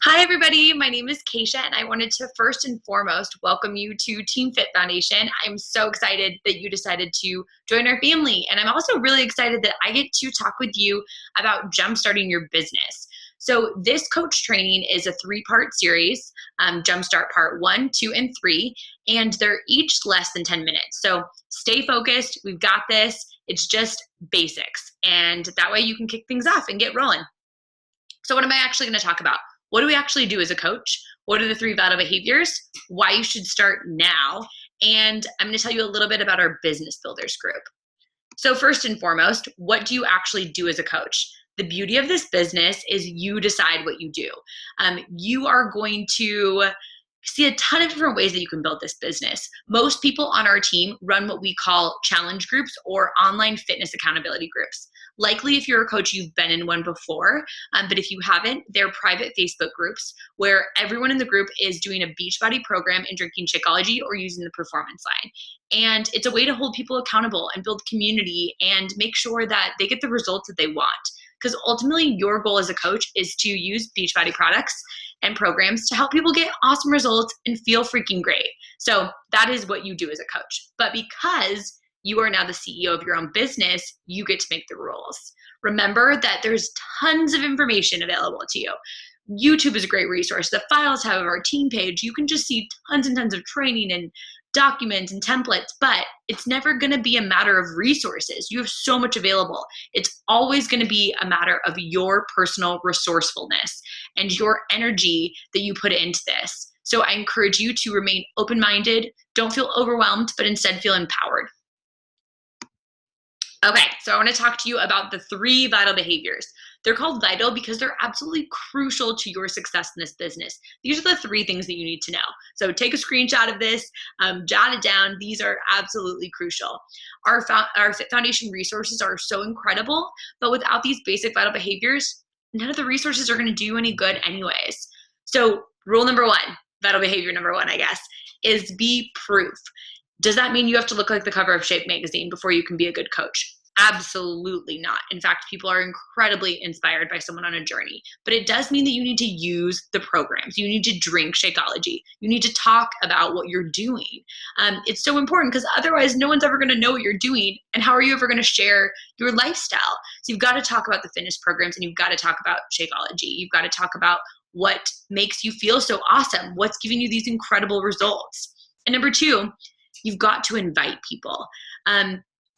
Hi, everybody. My name is Keisha, and I wanted to first and foremost welcome you to Team Fit Foundation. I'm so excited that you decided to join our family, and I'm also really excited that I get to talk with you about jumpstarting your business. So this coach training is a three-part series, Jumpstart Part 1, 2, and 3, and they're each less than 10 minutes. So stay focused. We've got this. It's just basics, and that way you can kick things off and get rolling. So what am I actually going to talk about? What do we actually do as a coach? What are the 3 vital behaviors? Why you should start now? And I'm going to tell you a little bit about our Business Builders group. So first and foremost, what do you actually do as a coach? The beauty of this business is you decide what you do. You are going to see a ton of different ways that you can build this business. Most people on our team run what we call challenge groups or online fitness accountability groups. Likely, if you're a coach, you've been in one before, but if you haven't, they're private Facebook groups where everyone in the group is doing a Beachbody program and drinking Shakeology or using the Performance Line. And it's a way to hold people accountable and build community and make sure that they get the results that they want. Because ultimately, your goal as a coach is to use Beachbody products and programs to help people get awesome results and feel freaking great. So that is what you do as a coach. But because you are now the CEO of your own business, you get to make the rules. Remember that there's tons of information available to you. YouTube is a great resource. The files have our team page. You can just see tons and tons of training and documents and templates, but it's never going to be a matter of resources. You have so much available. It's always going to be a matter of your personal resourcefulness and your energy that you put into this. So I encourage you to remain open-minded. Don't feel overwhelmed, but instead feel empowered. Okay, so I want to talk to you about the 3 vital behaviors. They're called vital because they're absolutely crucial to your success in this business. These are the 3 things that you need to know. So take a screenshot of this, jot it down. These are absolutely crucial. Our Fit Foundation resources are so incredible, but without these basic vital behaviors, none of the resources are going to do you any good anyways. So rule number 1, vital behavior number 1, I guess, is be proof. Does that mean you have to look like the cover of Shape magazine before you can be a good coach? Absolutely not. In fact, people are incredibly inspired by someone on a journey. But it does mean that you need to use the programs. You need to drink Shakeology. You need to talk about what you're doing. It's so important because otherwise no one's ever going to know what you're doing. And how are you ever going to share your lifestyle? So you've got to talk about the fitness programs and you've got to talk about Shakeology. You've got to talk about what makes you feel so awesome. What's giving you these incredible results? And number 2, you've got to invite people.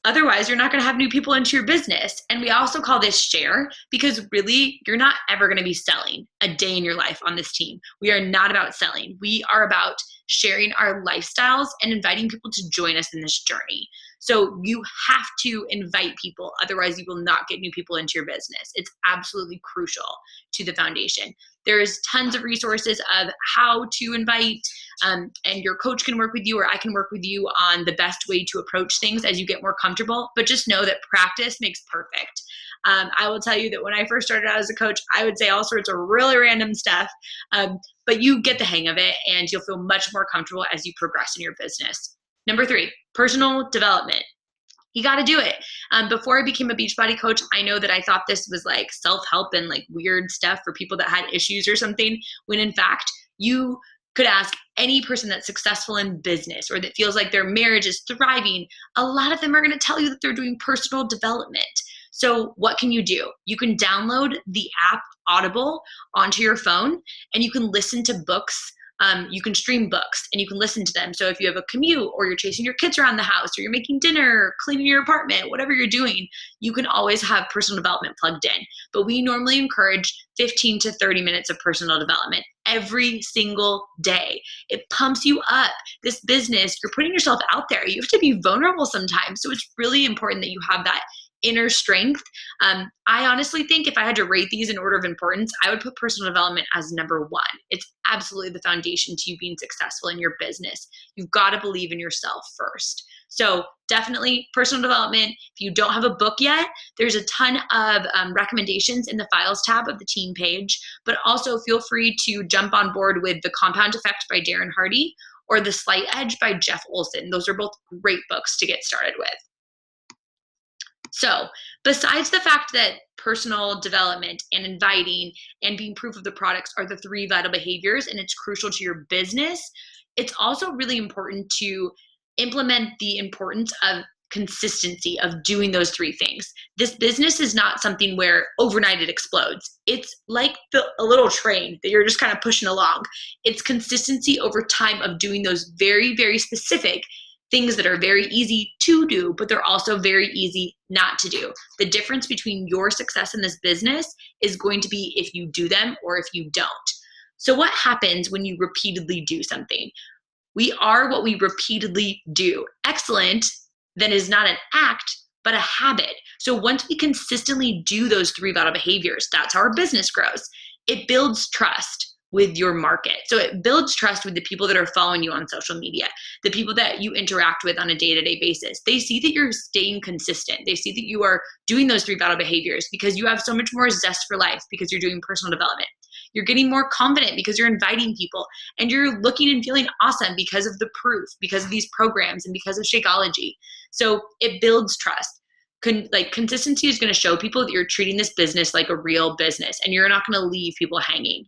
Otherwise, you're not going to have new people into your business. And we also call this share because really, you're not ever going to be selling a day in your life on this team. We are not about selling. We are about sharing our lifestyles and inviting people to join us in this journey. So you have to invite people. Otherwise, you will not get new people into your business. It's absolutely crucial to the foundation. There's tons of resources of how to invite, and your coach can work with you or I can work with you on the best way to approach things as you get more comfortable. But just know that practice makes perfect. I will tell you that when I first started out as a coach, I would say all sorts of really random stuff, but you get the hang of it and you'll feel much more comfortable as you progress in your business. Number 3, personal development. You got to do it. Before I became a Beachbody coach, I know that I thought this was like self-help and like weird stuff for people that had issues or something, when in fact, you could ask any person that's successful in business or that feels like their marriage is thriving. A lot of them are going to tell you that they're doing personal development. So what can you do? You can download the app Audible onto your phone and you can listen to books. You can stream books and you can listen to them. So if you have a commute or you're chasing your kids around the house or you're making dinner or cleaning your apartment, whatever you're doing, you can always have personal development plugged in. But we normally encourage 15 to 30 minutes of personal development every single day. It pumps you up. This business, you're putting yourself out there. You have to be vulnerable sometimes. So it's really important that you have that inner strength. I honestly think if I had to rate these in order of importance, I would put personal development as number 1. It's absolutely the foundation to you being successful in your business. You've got to believe in yourself first. So definitely personal development. If you don't have a book yet, there's a ton of recommendations in the files tab of the team page, but also feel free to jump on board with The Compound Effect by Darren Hardy or The Slight Edge by Jeff Olson. Those are both great books to get started with. So, besides the fact that personal development and inviting and being proof of the products are the three vital behaviors and it's crucial to your business, it's also really important to implement the importance of consistency of doing those three things. This business is not something where overnight it explodes. It's like a little train that you're just kind of pushing along. It's consistency over time of doing those very, very specific things that are very easy to do, but they're also very easy not to do. The difference between your success in this business is going to be if you do them or if you don't. So, what happens when you repeatedly do something? We are what we repeatedly do. Excellent, then, is not an act, but a habit. So, once we consistently do those three vital behaviors, that's how our business grows. It builds trust with your market. So it builds trust with the people that are following you on social media, the people that you interact with on a day-to-day basis. They see that you're staying consistent. They see that you are doing those three vital behaviors because you have so much more zest for life because you're doing personal development. You're getting more confident because you're inviting people, and you're looking and feeling awesome because of the proof, because of these programs, and because of Shakeology. So it builds trust. Consistency is going to show people that you're treating this business like a real business, and you're not going to leave people hanging.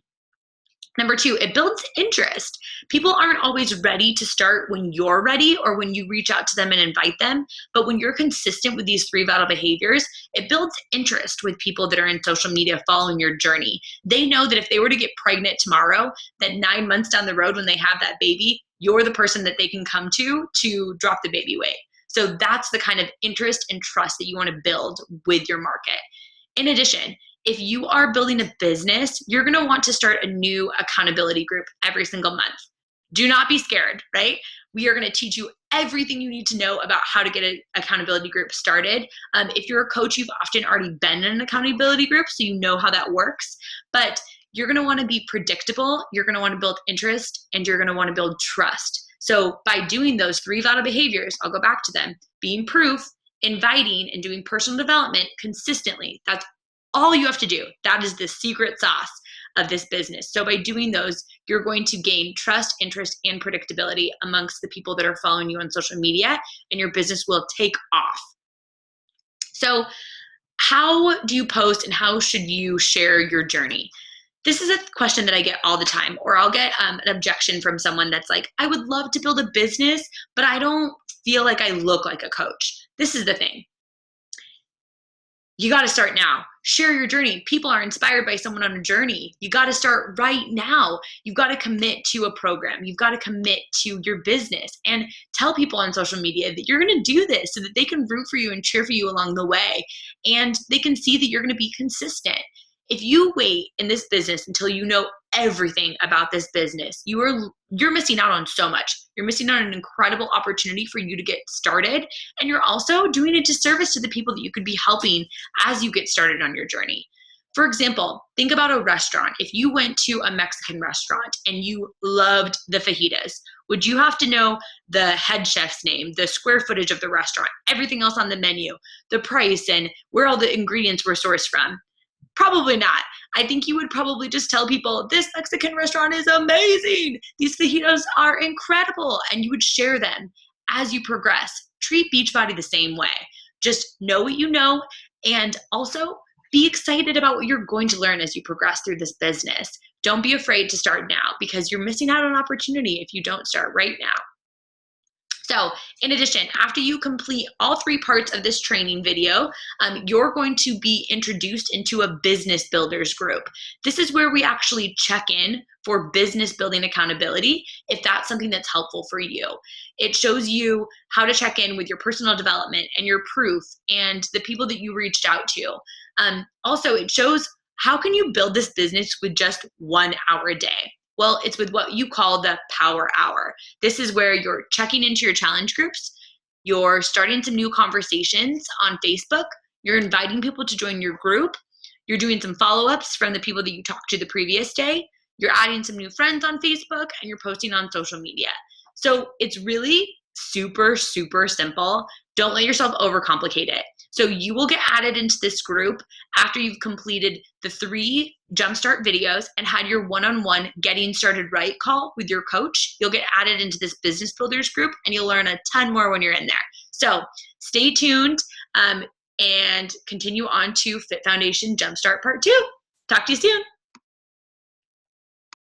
Number two, it builds interest. People aren't always ready to start when you're ready or when you reach out to them and invite them. But when you're consistent with these three vital behaviors, it builds interest with people that are in social media following your journey. They know that if they were to get pregnant tomorrow, that 9 months down the road when they have that baby, you're the person that they can come to drop the baby weight. So that's the kind of interest and trust that you want to build with your market. In addition, if you are building a business, you're going to want to start a new accountability group every single month. Do not be scared, right? We are going to teach you everything you need to know about how to get an accountability group started. If you're a coach, you've often already been in an accountability group, so you know how that works. But you're going to want to be predictable, you're going to want to build interest, and you're going to want to build trust. So by doing those three vital behaviors, I'll go back to them, being proof, inviting, and doing personal development consistently. That's all you have to do. That is the secret sauce of this business. So by doing those, you're going to gain trust, interest, and predictability amongst the people that are following you on social media, and your business will take off. So how do you post and how should you share your journey? This is a question that I get all the time, or I'll get an objection from someone that's like, I would love to build a business, but I don't feel like I look like a coach. This is the thing. You got to start now. Share your journey. People are inspired by someone on a journey. You got to start right now. You've got to commit to a program. You've got to commit to your business and tell people on social media that you're going to do this so that they can root for you and cheer for you along the way. And they can see that you're going to be consistent. If you wait in this business until you know everything about this business, you're missing out on so much. You're missing out on an incredible opportunity for you to get started. And you're also doing a disservice to the people that you could be helping as you get started on your journey. For example, think about a restaurant. If you went to a Mexican restaurant and you loved the fajitas, would you have to know the head chef's name, the square footage of the restaurant, everything else on the menu, the price, and where all the ingredients were sourced from? Probably not. I think you would probably just tell people, this Mexican restaurant is amazing. These fajitas are incredible. And you would share them as you progress. Treat Beachbody the same way. Just know what you know, and also be excited about what you're going to learn as you progress through this business. Don't be afraid to start now, because you're missing out on opportunity if you don't start right now. So in addition, after you complete all three parts of this training video, you're going to be introduced into a business builders group. This is where we actually check in for business building accountability, if that's something that's helpful for you. It shows you how to check in with your personal development and your proof and the people that you reached out to. Also, it shows how can you build this business with just 1 hour a day. Well, it's with what you call the power hour. This is where you're checking into your challenge groups, you're starting some new conversations on Facebook, you're inviting people to join your group, you're doing some follow-ups from the people that you talked to the previous day, you're adding some new friends on Facebook, and you're posting on social media. So it's really super, super simple. Don't let yourself overcomplicate it. So you will get added into this group after you've completed the 3 Jumpstart videos and had your one-on-one getting started right call with your coach. You'll get added into this business builders group, and you'll learn a ton more when you're in there. So stay tuned. and continue on to Fit Foundation Jumpstart Part 2. Talk to you soon.